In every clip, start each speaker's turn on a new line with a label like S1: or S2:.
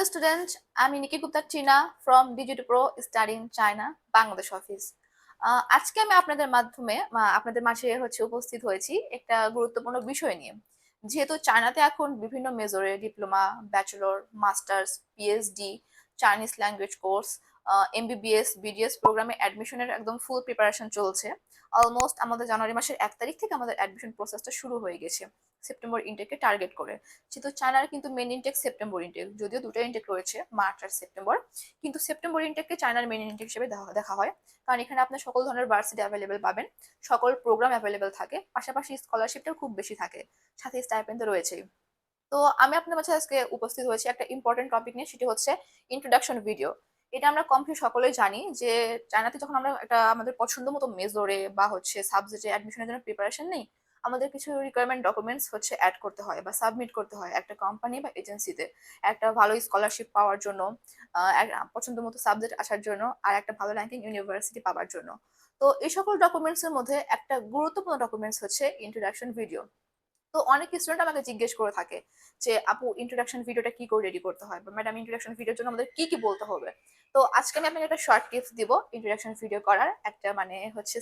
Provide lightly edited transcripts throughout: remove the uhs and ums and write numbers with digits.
S1: Hello student, I'm Niki Gupta Tina from Digitipro studying China, Bangladesh office. আজকে আমি আপনাদের মাধ্যমে আপনাদের মাঝে উপস্থিত হয়েছি একটা গুরুত্বপূর্ণ বিষয় নিয়ে। যেহেতু চায়নাতে এখন বিভিন্ন মেজরে diploma, bachelor, masters, PhD, Chinese language course, MBBS, BDS প্রোগ্রামে অ্যাডমিশনের একদম ফুল প্রিপারেশন চলছে। অলমোস্ট আমাদের জানুয়ারি মাসের 1 তারিখ থেকে আমাদের অ্যাডমিশন প্রসেসটা শুরু হয়ে গেছে সেপ্টেম্বর ইনটেককে টার্গেট করে। যেহেতু চায়নার কিন্তু মেন ইনটেক সেপ্টেম্বর ইনটেক, যদিও দুটো ইনটেক রয়েছে, মার্চ আর সেপ্টেম্বর, কিন্তু সেপ্টেম্বর ইনটেককে চায়নার মেন ইনটেক হিসেবে দেখা হয়। কারণ এখানে আপনি সকল ধরনের ভার্সিটি অ্যাভেলেবেল পাবেন, সকল প্রোগ্রাম অ্যাভেলেবেল থাকে, পাশাপাশি স্কলারশিপটাও খুব বেশি থাকে, সাথে স্টাইপেন্ড তো রয়েছেই। তো আমি আপনার মাঝে আজকে উপস্থিত হয়েছি একটা ইম্পর্টেন্ট টপিক নিয়ে, সেটি হচ্ছে ইন্ট্রোডাকশন ভিডিও। এটা আমরা কম বেশি সকলেই জানি যে চায়নাতে যখন আমরা একটা আমাদের পছন্দ মতো মেজরে বা সাবজেক্টে অ্যাডমিশনের জন্য প্রিপারেশন নেই, আমাদের কিছু রিকোয়ারমেন্ট ডকুমেন্টস অ্যাড করতে হয় বা সাবমিট করতে হয় একটা কোম্পানি বা এজেন্সিতে, একটা ভালো স্কলারশিপ পাওয়ার জন্য, পছন্দ মতো সাবজেক্ট আসার জন্য, আর একটা ভালো র্যাঙ্কিং ইউনিভার্সিটি পাওয়ার জন্য। তো এই সকল ডকুমেন্টস এর মধ্যে একটা গুরুত্বপূর্ণ ডকুমেন্টস হচ্ছে ইন্ট্রোডাকশন ভিডিও। তো অনেক স্টুডেন্ট আমাকে জিজ্ঞেস করে থাকে যে আপু ইন্ট্রোডাকশন ভিডিওটা কি করে রেডি করতে হয়, বা ম্যাডাম ইন্ট্রোডাকশন ভিডিওর জন্য আমাদের কি কি বলতে হবে। তো আজকে আমি আপনাকে একটা শর্ট টিপস দিব ইন্ট্রোডাকশন ভিডিও করার একটা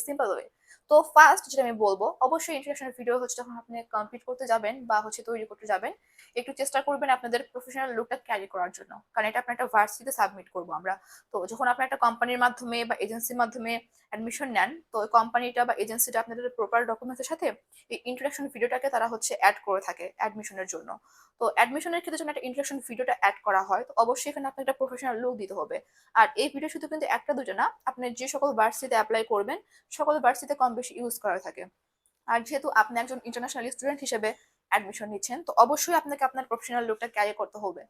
S1: সিম্পল ওয়ে। তো ফার্স্ট যেটা আমি বলবো, অবশ্যই ইন্ট্রোডাকশন ভিডিও যখন আপনি কমপ্লিট করতে যাবেন বা তৈরি করতে যাবেন, একটু চেষ্টা করবেন আপনাদের প্রফেশনাল লুকটা ক্যারি করার জন্য, কারণ এটা আপনার একটা ভার্সিটিতে সাবমিট করবো আমরা। তো যখন আপনি একটা কোম্পানির মাধ্যমে বা এজেন্সির মাধ্যমে অ্যাডমিশন নেন, তো কোম্পানিটা বা এজেন্সিটা আপনাদের প্রপার ডকুমেন্টসের সাথে এই ইন্ট্রোডাকশন ভিডিওটাকে তারা অ্যাড করে থাকে অ্যাডমিশনের জন্য। তো অ্যাডমিশনের ক্ষেত্রে যখন একটা ইন্ট্রোডাকশন ভিডিওটা অ্যাড করা হয়, তো অবশ্যই এখানে আপনাকে একটা প্রফেশনাল লুক দিতে হবে। আর এই ভিডিও শুধু কিন্তু একটা দুটো না, আপনি যে সকল ভার্সিটিতে অ্যাপ্লাই করবেন সকল ভার্সিটিতে কম বেশি ইউজ করা থাকে। আর যেহেতু আপনি একজন ইন্টারন্যাশনাল স্টুডেন্ট হিসেবে অ্যাডমিশন নিচ্ছেন, তো অবশ্যই আপনাকে আপনার প্রফেশনাল লুকটা ক্যারি করতে হবে।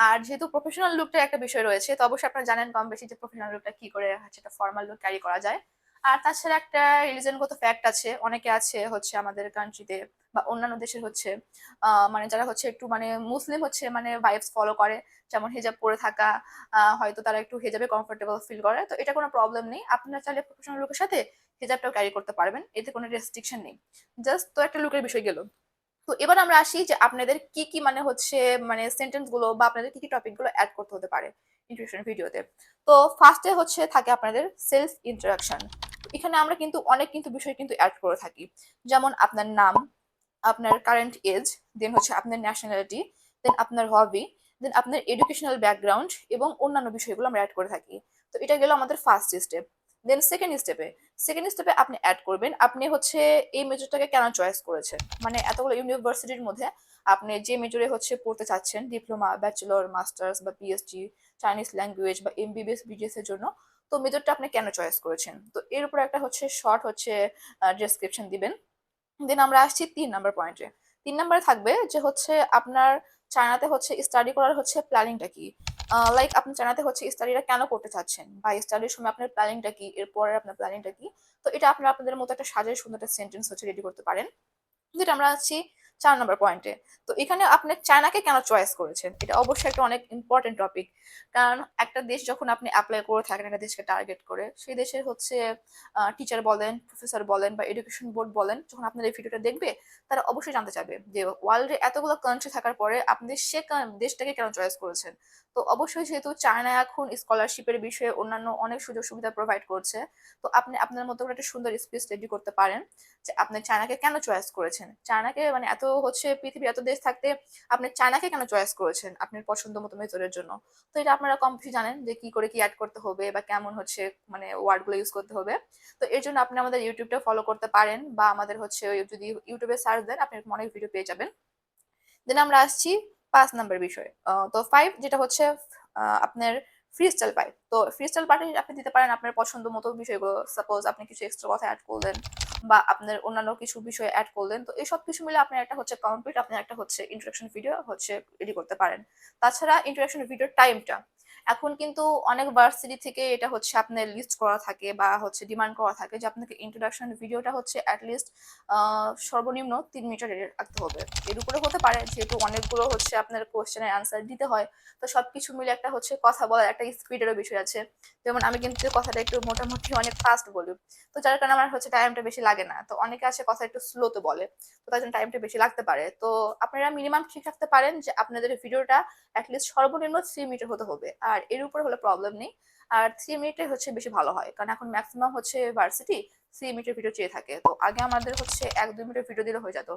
S1: আর যেহেতু প্রফেশনাল লুকটা একটা বিষয় রয়েছে, তো অবশ্যই আপনারা জানেন কম বেশি যে প্রফেশনাল লুকটা কি করে একটা ফর্মাল লুক ক্যারি করা যায়। আর তাছাড়া একটা রিলিজনগত ফ্যাক্ট আছে, অনেকে আছে আমাদের কান্ট্রিতে বা অন্যান্য দেশের যারা একটু মুসলিম ভাইবস ফলো করে, যেমন হিজাব পরে থাকা, হয়তো তারা একটু হিজাবে কমফোর্টেবল ফিল করে, তো এটা কোনো প্রবলেম নেই, আপনারা চাইলে প্রফেশনাল লুকের সাথে হিজাবটাও ক্যারি করতে পারবেন, এতে কোনো রেস্ট্রিকশন নেই। জাস্ট তো একটা লুকের বিষয় গেল। তো এবার আমরা আসি যে আপনাদের কি কি সেন্টেন্স গুলো বা আপনাদের কি কি টপিক গুলো অ্যাড করতে হতে পারে ইন্ট্রোডাকশন ভিডিওতে। তো ফার্স্টে থাকে আপনাদের সেলফ ইন্ট্রোডাকশন। এখানে আমরা কিন্তু অনেক বিষয় অ্যাড করে থাকি, যেমন আপনার নাম, আপনার কারেন্ট এজ, দেন আপনার ন্যাশনালিটি, দেন আপনার হবি, দেন আপনার এডুকেশনাল ব্যাকগ্রাউন্ড এবং অন্যান্য বিষয়গুলো আমরা অ্যাড করে থাকি। তো এটা গেল আমাদের ফার্স্ট স্টেপ। দেন সেকেন্ড স্টেপে আপনি অ্যাড করবেন আপনি এই মেজরটাকে কেন চয়েস করেছেন, মানে এতগুলো ইউনিভার্সিটির মধ্যে আপনি যে মেজরে পড়তে চাচ্ছেন, ডিপ্লোমা, ব্যাচেলর, মাস্টার্স বা পিএইচডি, চাইনিজ ল্যাঙ্গুয়েজ বা এমবিবিএস, বিডিএস এর জন্য, তো মেজরটা আপনি কেন চয়েস করেছেন, তো এর উপর একটা শর্ট ডেসক্রিপশন দিবেন। দেন আমরা আসছি 3 নাম্বার পয়েন্টে। 3 নাম্বারে থাকবে যে আপনার চায়নাতে স্টাডি করার প্ল্যানিংটা কি, লাইক আপনি চায়নাতে স্টাডিটা কেন করতে চাচ্ছেন, বা স্টাডির সময় আপনার প্ল্যানিংটা কি, এরপরে আপনার প্ল্যানিংটা কি। তো এটা আপনারা আপনাদের মতো একটা সাজায় সুন্দর একটা সেন্টেন্স রেডি করতে পারেন। যেটা আমরা আছি 4 নম্বর পয়েন্টে। তো এখানে আপনি চায়নাকে কেন চয়েস করেছেন, এটা অবশ্যই একটা অনেক ইম্পর্টেন্ট টপিক। কারণ একটা দেশ যখন আপনি অ্যাপ্লাই করে থাকেন একটা দেশকে টার্গেট করে, সেই দেশের টিচার বলেন, প্রফেসর বলেন বা এডুকেশন বোর্ড বলেন, যখন আপনার এই ভিডিওটা দেখবে, তারা অবশ্যই জানতে চাবে যে ওয়ার্ল্ডে এতগুলো কান্ট্রি থাকার পরে আপনি দেশটাকে কেন চয়েস করেছেন। তো অবশ্যই যেহেতু চায়না এখন স্কলারশিপের বিষয়ে অন্যান্য অনেক সুযোগ সুবিধা প্রোভাইড করছে, তো আপনি আপনার মতো করে একটা সুন্দর স্পিচ রেডি করতে পারেন যে আপনি চায়নাকে কেন চয়েস করেছেন, চায়নাকে এত পৃথিবীর এত দেশ থাকতে আপনি চায়নাকে কেন চয়েস করেছেন আপনার পছন্দ মতো মেথডের জন্য। তো এটা আপনারা কম বেশি জানেন যে কি করে কি অ্যাড করতে হবে বা কেমন ওয়ার্ড গুলো ইউজ করতে হবে। তো এর জন্য আপনি আমাদের ইউটিউবটা ফলো করতে পারেন, বা আমাদের যদি ইউটিউবে সার্চ দেন আপনি অনেক ভিডিও পেয়ে যাবেন। দেন আমরা আসছি 5 নাম্বার বিষয়। তো 5 যেটা আপনার ফ্রি স্টাইল পাই। তো ফ্রি স্টাইল পার্টে আপনি দিতে পারেন আপনার পছন্দ মতো বিষয়গুলো, সাপোজ আপনি কিছু এক্সট্রা কথা অ্যাড করলেন বা আপনার অন্যান্য কিছু বিষয় অ্যাড করলেন, তো এই সব কিছু মিলে আপনার একটা কমপ্লিট আপনার একটা ইন্ট্রোডাকশন ভিডিও রেডি করতে পারেন। তাছাড়া ইন্ট্রোডাকশন ভিডিওর টাইমটা এখন কিন্তু অনেক ভার্সিটি থেকে এটা হচ্ছে আপনার লিস্ট করা থাকে বা হচ্ছে ডিমান্ড করা থাকে যে আপনাকে ইন্ট্রোডাকশন ভিডিওটা হচ্ছে অ্যাটলিস্ট সর্বনিম্ন 3 মিনিটের রাখতে হবে। এর উপরে হতে পারে, যেহেতু অনেকগুলো হচ্ছে আপনার কোশ্চেনের অ্যান্সার দিতে হয়, তো সবকিছু মিলে একটা হচ্ছে কথা বলার একটা স্পিডেরও বিষয় আছে। যেমন আমি কিন্তু কথাটা একটু মোটামুটি অনেক ফাস্ট বলি, তো যার কারণে আমার হচ্ছে টাইমটা বেশি লাগে না। তো অনেকে আছে কথা একটু স্লোতে বলে, তো তার জন্য টাইমটা বেশি লাগতে পারে। তো আপনারা মিনিমাম ঠিক রাখতে পারেন যে আপনাদের ভিডিওটা অ্যাটলিস্ট সর্বনিম্ন 3 মিনিটের হতে হবে, আর এর উপরে হলে প্রবলেম নেই। আর 3 মিনিটে হচ্ছে বেশি ভালো হয়, কারণ এখন ম্যাক্সিমাম হচ্ছে ভার্সিটি 3 মিনিটের ভিডিও চেয়ে থাকে। তো আগে আমাদের হচ্ছে 1-2 মিনিটের ভিডিও দিলে হয়ে যেত,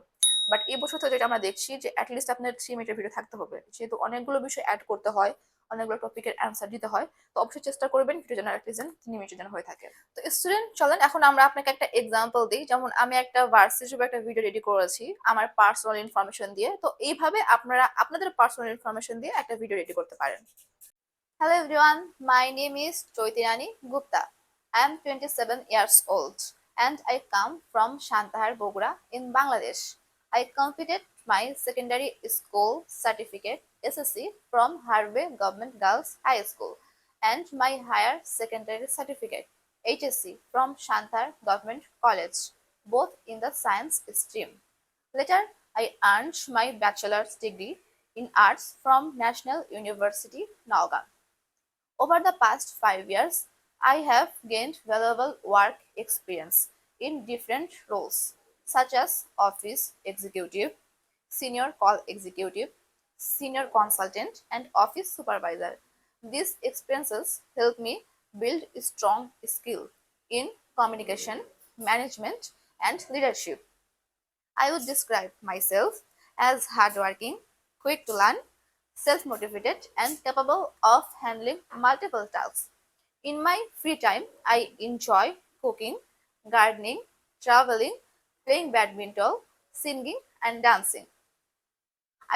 S1: বাট এই বছর তো যেটা আমরা দেখছি যে অ্যাটলিস্ট আপনার 3 মিনিটের ভিডিও থাকতে হবে, যেহেতু অনেকগুলো বিষয় অ্যাড করতে হয়, অনেকগুলো টপিকের অ্যান্সার দিতে হয়। তো অবশ্যই চেষ্টা করবেন ভিডিও যেন অ্যাটলিস্ট 3 মিনিটের যেন হয়ে থাকে। তো স্টুডেন্ট চলেন এখন আমরা আপনাকে একটা এক্সাম্পল দিই। যেমন আমি একটা ভার্সিটি হিসেবে একটা ভিডিও রেডি করেছি আমার পার্সোনাল ইনফরমেশন দিয়ে। তো এইভাবে আপনারা আপনাদের পার্সোনাল ইনফরমেশন দিয়ে একটা ভিডিও রেডি করতে পারেন। Hello everyone, my name is Choitirani Gupta. I am 27 years old and I come from Shantahar, Bogura in Bangladesh. I completed my secondary school certificate SSC from Harvey Government Girls High School and my higher secondary certificate HSC from Shantahar Government College, both in the science stream. Later, I earned my bachelor's degree in arts from National University, Naugaon. Over the past 5 years, I have gained valuable work experience in different roles, such as office executive, senior call executive, senior consultant, and office supervisor. These experiences help me build a strong skill in communication, management, and leadership. I would describe myself as hardworking, quick to learn, self motivated, and capable of handling multiple tasks. In my free time, I enjoy cooking, gardening, traveling, playing badminton, singing, and dancing.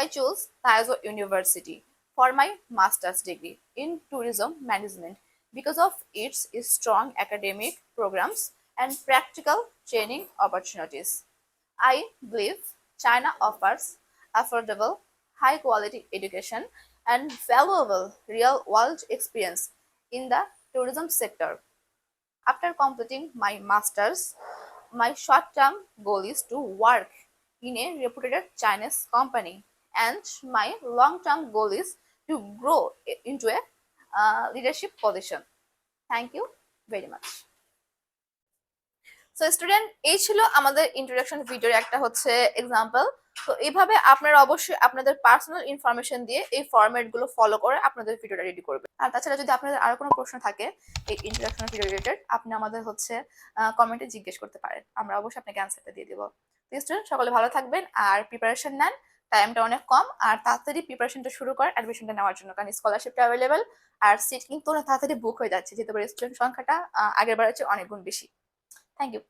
S1: I chose Taizo University for my master's degree in tourism management because of its strong academic programs and practical training opportunities. I believe China offers affordable, high quality education and valuable real world experience in the tourism sector. After completing my master's, my short term goal is to work in a reputed Chinese company, and my long term goal is to grow into a leadership position. Thank you very much. So student, এই ছিল আমাদের introduction ভিডিওর একটা হচ্ছে example. তো এইভাবে আপনারা অবশ্যই আপনাদের পার্সোনাল ইনফরমেশন দিয়ে এই ফরম্যাট গুলো ফলো করে আপনাদের ভিডিওটা রেডি করবেন। আর তাছাড়া যদি আপনাদের আরো কোনো প্রশ্ন থাকে এই ইন্ট্রোডাকশন ভিডিও রিলেটেড, আপনি আমাদের হচ্ছে কমেন্টে জিজ্ঞেস করতে পারেন, আমরা অবশ্যই আপনাকে অ্যান্সারটা দিয়ে দেবো। তো স্টুডেন্ট, সকলে ভালো থাকবেন আর প্রিপারেশন নেন। টাইমটা অনেক কম, আর তাড়াতাড়ি প্রিপারেশনটা শুরু করেন অ্যাডমিশনটা নেওয়ার জন্য, কারণ স্কলারশিপটা অ্যাভেলেবেল আর সিট কিন্তু অনেক তাড়াতাড়ি বুক হয়ে যাচ্ছে, যেহেতু স্টুডেন্ট সংখ্যাটা আগের বারের চেয়ে অনেক গুণ বেশি। Thank you.